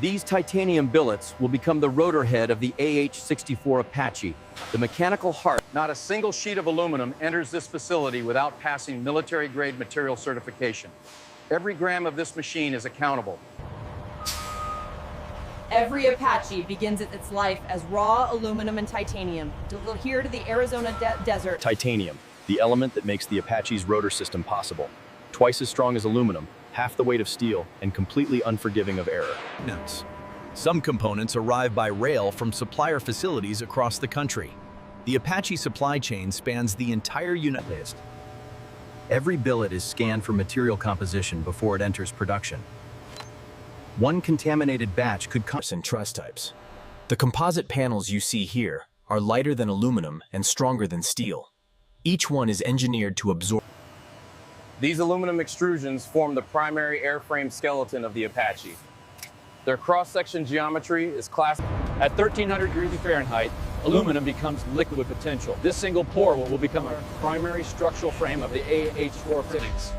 These titanium billets will become the rotor head of the AH-64 Apache, the mechanical heart. Not a single sheet of aluminum enters this facility without passing military-grade material certification. Every gram of this machine is accountable. Every Apache begins its life as raw aluminum and titanium, delivered here to the Arizona desert. Titanium, the element that makes the Apache's rotor system possible. Twice as strong as aluminum, half the weight of steel, and completely unforgiving of error. Some components arrive by rail from supplier facilities across the country. The Apache supply chain spans the entire unit list. Every billet is scanned for material composition before it enters production. One contaminated batch could come in truss types. The composite panels you see here are lighter than aluminum and stronger than steel. Each one is engineered to absorb. These aluminum extrusions form the primary airframe skeleton of the Apache. Their cross-section geometry is classic. At 1300 degrees Fahrenheit, aluminum becomes liquid potential. This single pour will become our primary structural frame of the AH-64 fittings.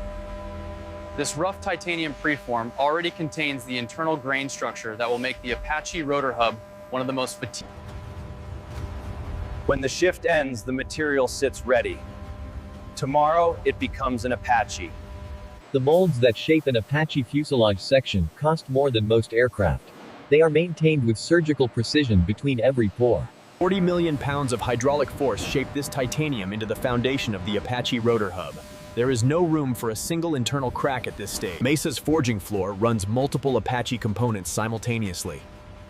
This rough titanium preform already contains the internal grain structure that will make the Apache rotor hub one of the most fatigued. When the shift ends, the material sits ready. Tomorrow, it becomes an Apache. The molds that shape an Apache fuselage section cost more than most aircraft. They are maintained with surgical precision between every pour. 40 million pounds of hydraulic force shape this titanium into the foundation of the Apache rotor hub. There is no room for a single internal crack at this stage. Mesa's forging floor runs multiple Apache components simultaneously.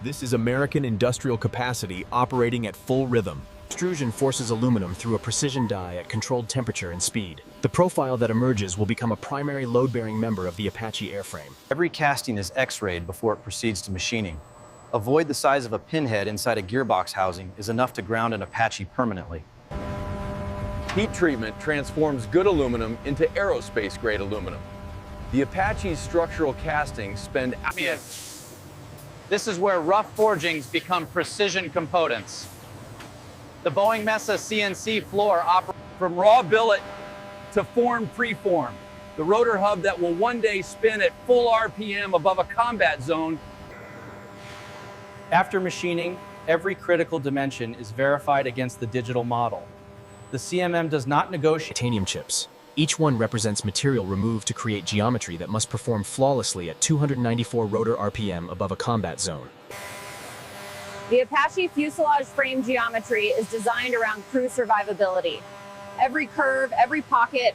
This is American industrial capacity operating at full rhythm. Extrusion forces aluminum through a precision die at controlled temperature and speed. The profile that emerges will become a primary load-bearing member of the Apache airframe. Every casting is X-rayed before it proceeds to machining. A void the size of a pinhead inside a gearbox housing is enough to ground an Apache permanently. Heat treatment transforms good aluminum into aerospace-grade aluminum. The Apache's structural castings spend ambience. This is where rough forgings become precision components. The Boeing Mesa CNC floor operates from raw billet to formed preform. The rotor hub that will one day spin at full RPM above a combat zone. After machining, every critical dimension is verified against the digital model. The CMM does not negotiate. Titanium chips. Each one represents material removed to create geometry that must perform flawlessly at 294 rotor RPM above a combat zone. The Apache fuselage frame geometry is designed around crew survivability. Every curve, every pocket.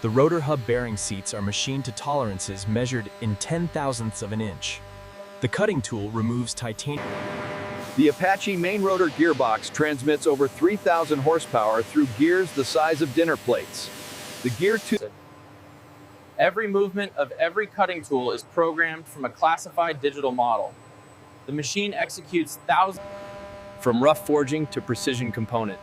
The rotor hub bearing seats are machined to tolerances measured in 10,000ths of an inch. The cutting tool removes titanium. The Apache main rotor gearbox transmits over 3,000 horsepower through gears the size of dinner plates. The gear tube. Every movement of every cutting tool is programmed from a classified digital model. The machine executes thousands. From rough forging to precision component,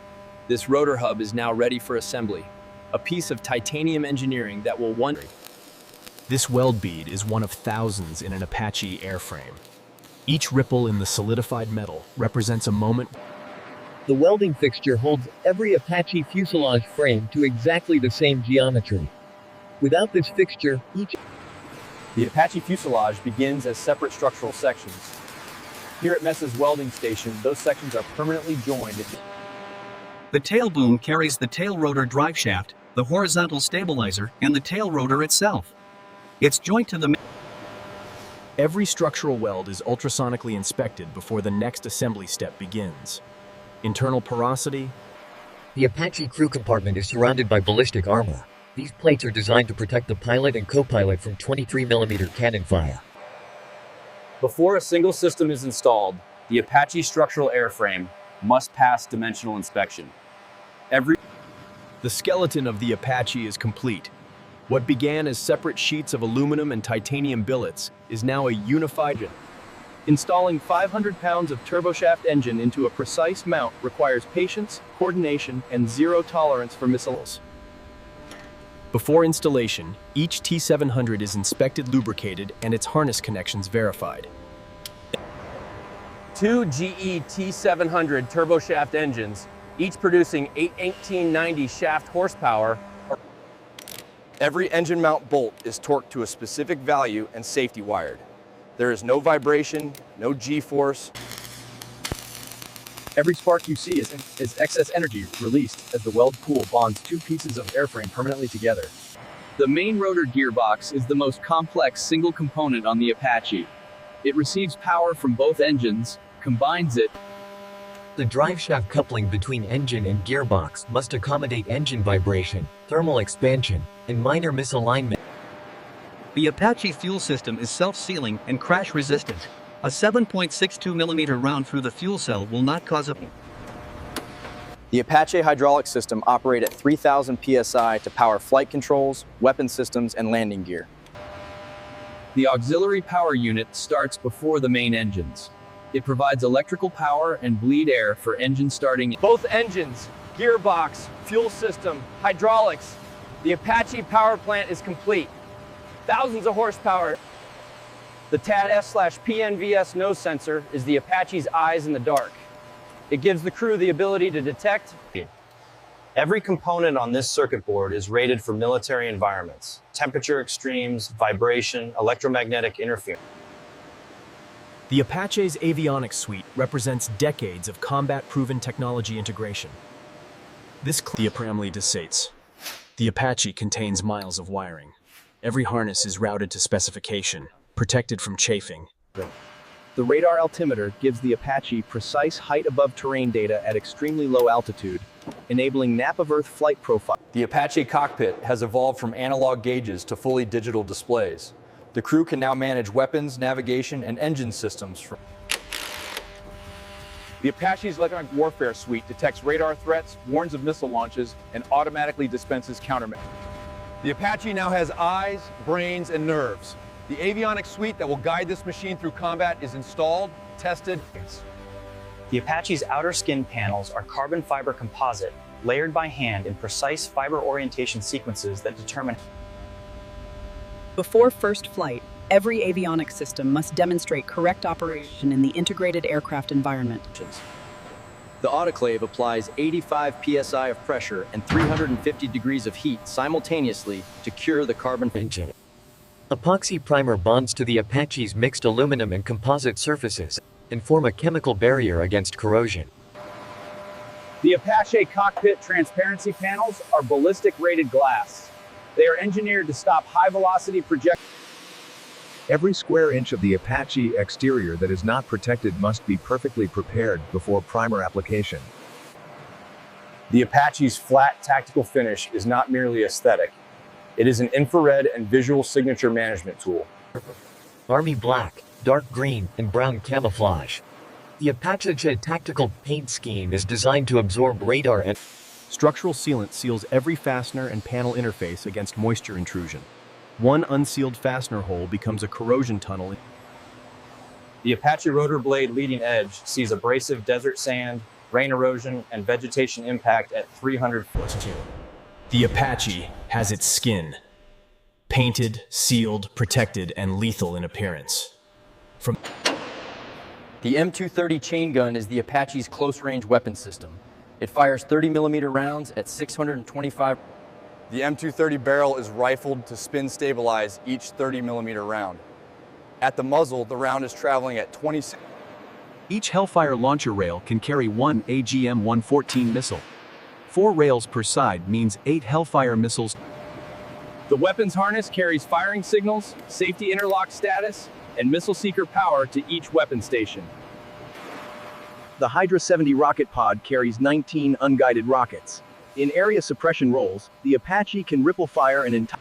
this rotor hub is now ready for assembly, a piece of titanium engineering that will one day. This weld bead is one of thousands in an Apache airframe. Each ripple in the solidified metal represents a moment. The welding fixture holds every Apache fuselage frame to exactly the same geometry. Without this fixture, The Apache fuselage begins as separate structural sections. Here at Mesa's welding station, those sections are permanently joined. The tail boom carries the tail rotor driveshaft, the horizontal stabilizer, and the tail rotor itself. It's joined to the. Every structural weld is ultrasonically inspected before the next assembly step begins. Internal porosity. the Apache crew compartment is surrounded by ballistic armor. These plates are designed to protect the pilot and co-pilot from 23mm cannon fire. Before a single system is installed, the Apache structural airframe must pass dimensional inspection. The skeleton of the Apache is complete. What began as separate sheets of aluminum and titanium billets is now a unified. Installing 500 pounds of turboshaft engine into a precise mount requires patience, coordination, and zero tolerance for missiles. Before installation, each T700 is inspected, lubricated, and its harness connections verified. 2 GE T700 turboshaft engines, each producing 1890 shaft horsepower. Every engine mount bolt is torqued to a specific value and safety wired. There is no vibration, no G-force. Every spark you see is excess energy released as the weld pool bonds two pieces of airframe permanently together. The main rotor gearbox is the most complex single component on the Apache. It receives power from both engines, combines it. The driveshaft coupling between engine and gearbox must accommodate engine vibration, thermal expansion, and minor misalignment. The Apache fuel system is self-sealing and crash-resistant. A 7.62mm round through the fuel cell will not cause a... The Apache hydraulic system operate at 3,000 psi to power flight controls, weapon systems, and landing gear. The auxiliary power unit starts before the main engines. It provides electrical power and bleed air for engine starting. Both engines, gearbox, fuel system, hydraulics. The Apache power plant is complete. Thousands of horsepower. The TAD-S/PNVS nose sensor is the Apache's eyes in the dark. It gives the crew the ability to detect. Every component on this circuit board is rated for military environments, temperature extremes, vibration, electromagnetic interference. The Apache's Avionics suite represents decades of combat-proven technology integration. The Apramly states, the Apache contains miles of wiring. Every harness is routed to specification, protected from chafing. The radar altimeter gives the Apache precise height above terrain data at extremely low altitude, enabling nap-of-earth flight profile. The Apache cockpit has evolved from analog gauges to fully digital displays. The crew can now manage weapons, navigation, and engine systems. The Apache's electronic warfare suite detects radar threats, warns of missile launches, and automatically dispenses countermeasures. The Apache now has eyes, brains, and nerves. The avionics suite that will guide this machine through combat is installed, tested. The Apache's outer skin panels are carbon fiber composite, layered by hand in precise fiber orientation sequences that determine. Before first flight, every avionics system must demonstrate correct operation in the integrated aircraft environment. The autoclave applies 85 psi of pressure and 350 degrees of heat simultaneously to cure the carbon engine. Epoxy primer bonds to the Apache's mixed aluminum and composite surfaces and form a chemical barrier against corrosion. The Apache cockpit transparency panels are ballistic-rated glass. They are engineered to stop high-velocity projectiles. Every square inch of the Apache exterior that is not protected must be perfectly prepared before primer application. The Apache's flat tactical finish is not merely aesthetic. It is an infrared and visual signature management tool. Army black, dark green, and brown camouflage. The Apache tactical paint scheme is designed to absorb radar and Structural sealant seals every fastener and panel interface against moisture intrusion. One unsealed fastener hole becomes a corrosion tunnel. The Apache rotor blade leading edge sees abrasive desert sand, rain erosion, and vegetation impact at 300 feet. The Apache has its skin. Painted, sealed, protected, and lethal in appearance. The M230 chain gun is the Apache's close-range weapon system. It fires 30mm rounds at 625. The M230 barrel is rifled to spin stabilize each 30mm round. At the muzzle, the round is traveling at 26. Each Hellfire launcher rail can carry one AGM-114 missile. 4 rails per side means 8 Hellfire missiles. The weapons harness carries firing signals, safety interlock status, and missile seeker power to each weapon station. The Hydra 70 rocket pod carries 19 unguided rockets. In area suppression roles, the Apache can ripple fire an entire...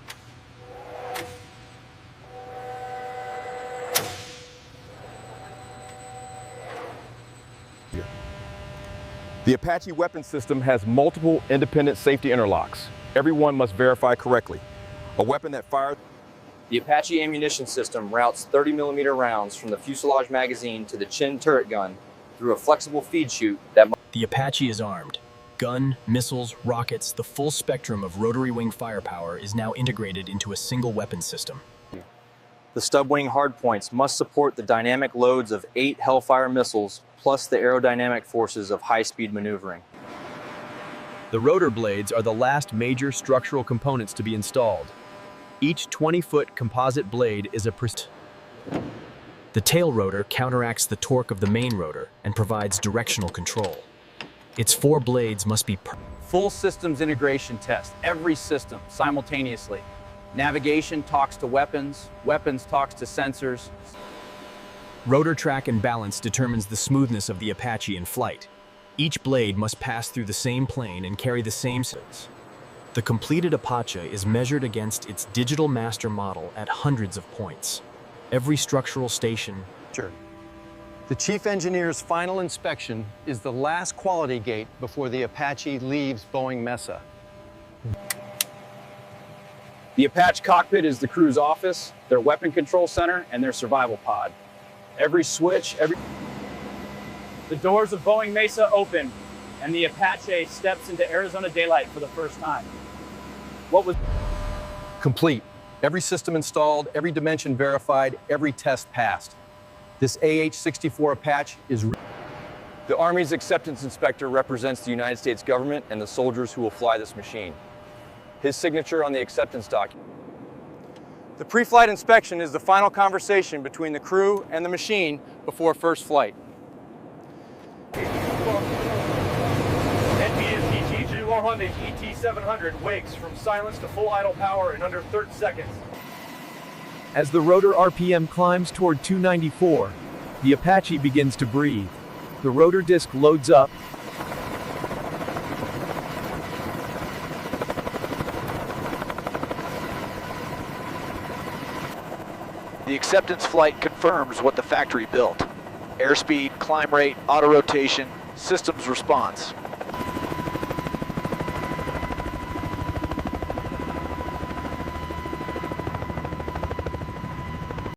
The Apache weapon system has multiple independent safety interlocks. Every one must verify correctly. A weapon that fires... The Apache ammunition system routes 30mm rounds from the fuselage magazine to the chin turret gun through a flexible feed chute that... The Apache is armed. Gun, missiles, rockets, the full spectrum of rotary wing firepower is now integrated into a single weapon system. The stub wing hardpoints must support the dynamic loads of 8 Hellfire missiles plus the aerodynamic forces of high-speed maneuvering. The rotor blades are the last major structural components to be installed. Each 20-foot composite blade is a The tail rotor counteracts the torque of the main rotor and provides directional control. Its 4 blades must be Full systems integration test, every system simultaneously. Navigation talks to weapons, weapons talks to sensors. Rotor track and balance determines the smoothness of the Apache in flight. Each blade must pass through the same plane and carry the same size. The completed Apache is measured against its digital master model at hundreds of points. Every structural station. The chief engineer's final inspection is the last quality gate before the Apache leaves Boeing Mesa. The Apache cockpit is the crew's office, their weapon control center, and their survival pod. Every switch, The doors of Boeing Mesa open, and the Apache steps into Arizona daylight for the first time. What was Complete. Every system installed, every dimension verified, every test passed. This AH-64 Apache is... The Army's acceptance inspector represents the United States government and the soldiers who will fly this machine. His signature on the acceptance document. The pre-flight inspection is the final conversation between the crew and the machine before first flight. NBS ET-700 wakes from silence to full idle power in under 30 seconds. As the rotor RPM climbs toward 294, the Apache begins to breathe. The rotor disc loads up. The acceptance flight confirms what the factory built. Airspeed, climb rate, auto rotation, systems response.